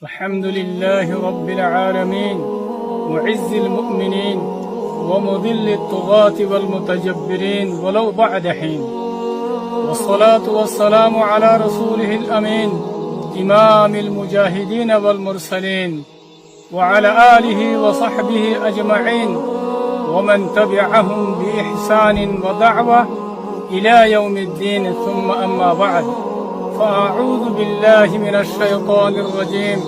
الحمد لله رب العالمين معز المؤمنين ومذل الطغاة والمتجبرين ولو بعد حين، والصلاة والسلام على رسوله الأمين إمام المجاهدين والمرسلين وعلى آله وصحبه أجمعين ومن تبعهم بإحسان ودعوة إلى يوم الدين، ثم أما بعد، فأعوذ بالله من الشيطان الرجيم.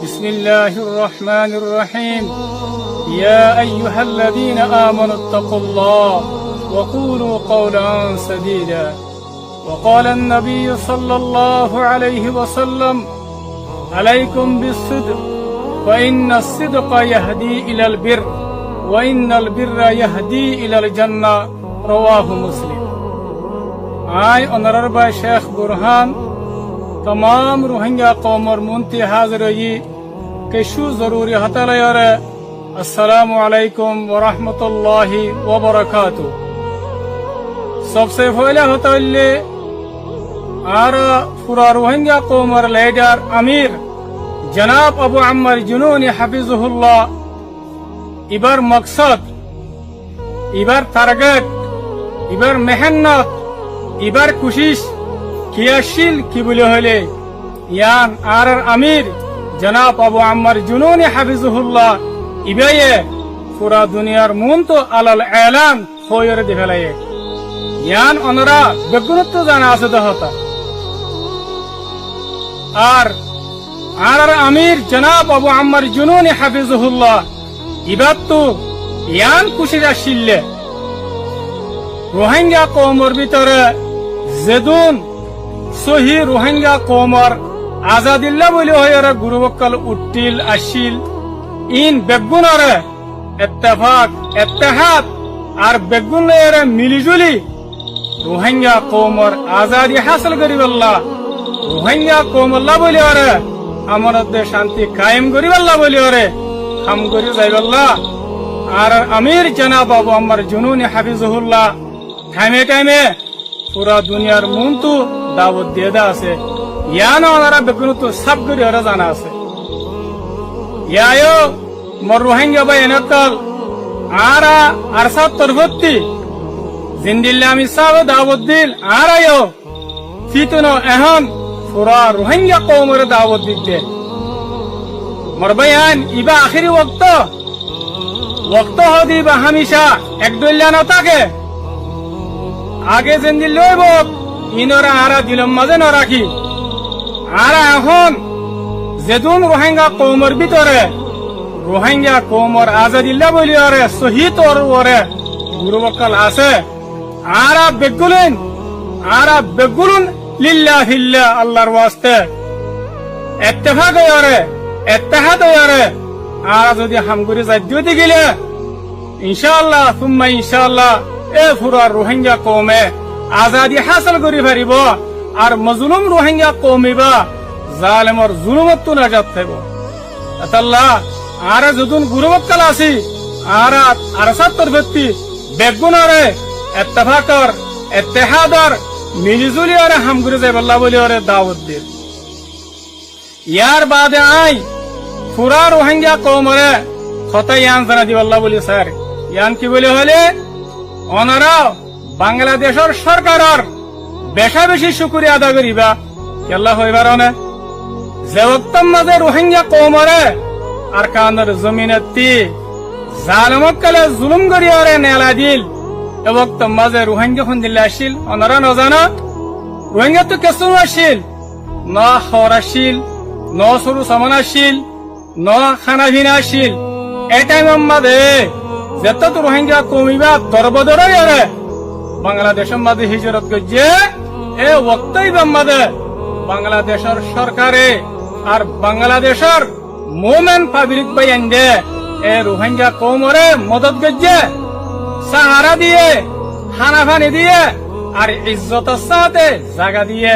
بسم الله الرحمن الرحيم. يا أيها الذين آمنوا اتقوا الله وقولوا قولا سديدا. وقال النبي صلى الله عليه وسلم: عليكم بالصدق فإن الصدق يهدي إلى البر وإن البر يهدي إلى الجنة. رواه مسلم. I অনারারবাই Sheikh Burhan तमाम Rohingya कौमर मुंती हाजरई cashew जरूरी हतलयरे अस्सलामु अलैकुम व रहमतुल्लाहि व बरकातुहू। सबसे पहले हतले आरा पूरा रोहिंग्या कौमर लीडर अमीर जनाब अबू अम्मर जुनूनी हफिजुहुल्लाह इबार मकसद, इबार टारगेट, इबार मेहनत, इबार कोशिश क्रियाशील की बोले हले यान आर अमीर जनाब अबू अम्मर जुनूनी हफिजुहुल्लाह इबाये पूरा दुनियार मुन तो अलल ऐलान होयर दिखलाये यान अनरा बेगुनत्व जाना आसद होता आर अमीर जनाब अबू अम्मर जुनूनी हफिजुहुल्लाह इबात्तु यान कुशिराशिल्ले रोहिंग्या कौमर भितरे जेदुन सही रोहिंग्या कौमर आजादिल्ला बोले होयर गुरुबक्कल उट्टिल आशिल इन बेगुनरे इत्तेफाक इत्तेहाद और बेगुनरे मिलिजुली रोहिंग्या कौमर आजादी हासिल करिबल्ला रोहिंग्या कौमल्ला बोले होरे अमरत दे शांति कायम करिबल्ला बोले होरे हम करि जाइबल्ला। और अमीर जनाब अबू अम्मर जुनूनी हफिजुहुल्लाह टाइमे टाइमे पूरा दुनियार मुंतु दावत दिया आसे याना ओनारा बेगुनतो सब करी ओरा जाना आसे यायो मोर रोहिंग्या बाय एनकल आरा अरसा तरफती जिंदिल्ला मी साव दावत दिल आरायो फितनो अहम पूरा रोहिंग्या कौमर दावत दिते मोर बयान इबा आखिरी वक्त होदी बा हमेशा एक दुल्ला न ताके आगे जिंदी लইব ইনরা আরা দিলম মাঝে ন রাখি আরা এখন যেদুন রোহিঙ্গা কওমর ভিতরে রোহিঙ্গা কওমর আজাদিল্লাহ বলি আরে শহীদ ওরে গুরুবক্কল আছে আরা বেগুলুন লিল্লাহিল্লাহ আল্লাহর ওয়াস্তে ইত্তেফাক ওরে ইত্তেহাদ ওরে আরা যদি হামগুরি যাইতে গেলে ইনশাআল্লাহ সুম্মা ইনশাআল্লাহ ए पूरा रोहिंग्या कौमे आजादी हासिल करी पारिब और मजलूम रोहिंग्या कौमिबा जालिम और जुलुमत तो नाजात थाइबो। अतल्ला आरा जदुन गुरुबक्कल आसी आरा अरसात तरफती बेगुनरे इत्तेफाकर इत्तेहादर मिलिजुली और हमगुरी जाइबल्ला बोली और दावत दे यार बादे आई पूरा रोहिंग्या कौमरे खता यान जाना दिबल्ला बोली सर यान की बोले हले ओनारा बांग्लादेशर सरकारेर बेशा बेशी शुक्रिया आदा करिबा केल्ला हইবার না যে वक्त মাঝে রোহিঙ্গা কওমরে আরকানের জমিনেতি জালিমকলে জুলুম করিয়ারে নেলা দিল এ वक्त মাঝে রোহিঙ্গা খন দিল আসিল ওনারা না জানা রোহিঙ্গা তো কেসু আসিল না খরাশিল না সরু সামানাশিল না খানাভিনা আসিল এই টাইম মাঝে যেত তো রোহিঙ্গা কমিবা দরবদরে আরে বাংলাদেশের মাঝে হিজরত গজে এ ওয়াক্তই মাঝে বাংলাদেশের সরকারে আর বাংলাদেশের মোমেন পাবলিক বাইন্দে এ রোহিঙ্গা কওমরে মদত গজে সাহারা দিয়ে খানা পানি দিয়ে আর ইজ্জতের সাথে জায়গা দিয়ে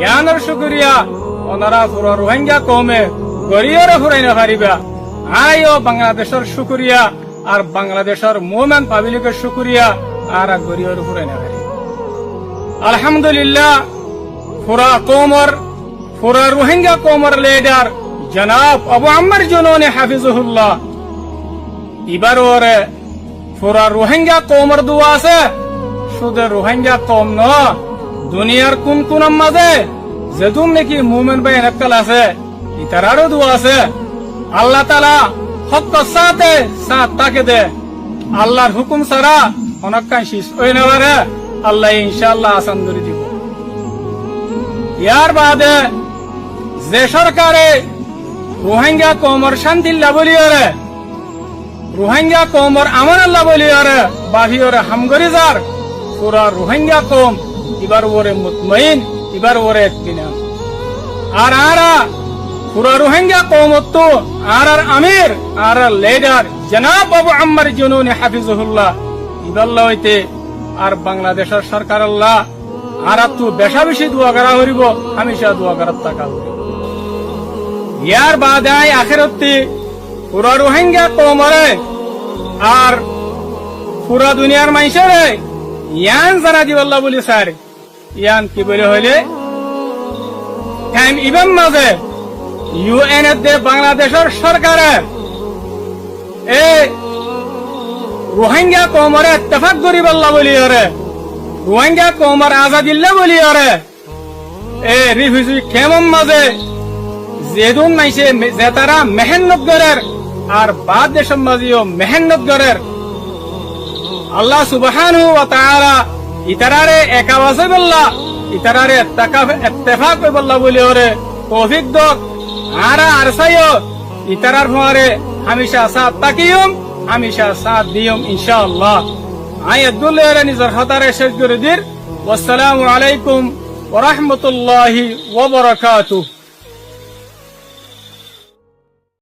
ইয়ানোর শুকরিয়া ওনারা পুরো রোহিঙ্গা কওমে গরিয়রে ফুরাইনা পারিবা আইও বাংলাদেশের শুকরিয়া আর বাংলাদেশের মোমেন পাবলিকের শুকরিয়া আর গরিয়র ফুরাইনা পারি আলহামদুলিল্লাহ पूरा रोहिंग्या कौमर लीडर জনাব আবু আম্মার জুনুনি হাফিজুহুল্লাহ এবার ওরে পুরা রোহিঙ্গা কওমের দোয়া আছে, শুধু রোহিঙ্গা কওম ন দুনিয়ার কোন কোন মাঝে যেদুম নাকি মুমিন ভাই এনেকাল আছে ইতারারও দোয়া আছে। আল্লাহ তাআলা হক সাথে সাথ তাকে দে, আল্লাহর হুকুম ছাড়া অনেকখান শেষ হয়ে নেওয়ারে আল্লাহ ইনশাআল্লাহ আসান করে দিব। ইয়ার বাদে যে সরকারে রোহিঙ্গা কওমের শান্তি লাভলিয়রে রোহিঙ্গা কওমের আমার আল্লাহ বলিয়রে বাহিয়রে হামগরি যার পুরা রোহিঙ্গা কওম এবার ওরে মুতমাইন, এবার ওরে ইত্মিনান। আর আরা পুরা রোহিঙ্গা কওম তো আর আমির আর লিডার জনাব আবু আম্মার জুনুনি হাফিজুহুল্লাহ ইবাল্লাহ হইতে আর বাংলাদেশের সরকার আল্লাহ আর তো বেশা বেশি দোয়া করা হইব, হামেশা দোয়া করার টাকা হইব। ইয়ার বাদে আখিরাতে পুরা রোহিঙ্গা কওমরে আর পুরা দুনিয়ার মানুষের ইয়ান জানা দিবাল্লাহ বলি স্যার ইয়ান কি বলে হইলে টাইম ইভেন মাঝে ইউএন এর বাংলাদেশের সরকারের এই রোহিঙ্গা কওমরে ইত্তেফাক করিবাল্লাহ বলি ওরে রোহিঙ্গা কওমর আজাদিল্লাহ বলি ওরে এ রিফিউজি কেমন মাঝে যেদুন নাইছে যে তারা মেহনত করের আর বাদ দেশের মাঝেও মেহনত করের আল্লাহ সুবহানাহু ওয়া তাআলা ইতারারে একাওয়াজে বল্লাহ ইতারারে ইত্তেফাক বল্লাহ বলি ওরে তৌফিক দক আরা আরসাইও ইতারার ফরে হামেশা সাথ তাকিয়ম হামেশা সাথ দিয়ম ইনশাআল্লাহ। আয়াতুল্লাহ নিজের হাতারে শেষ করে দির। ওয়াসসালামু আলাইকুম ওয়া রাহমাতুল্লাহি ওয়া বারাকাতুহু।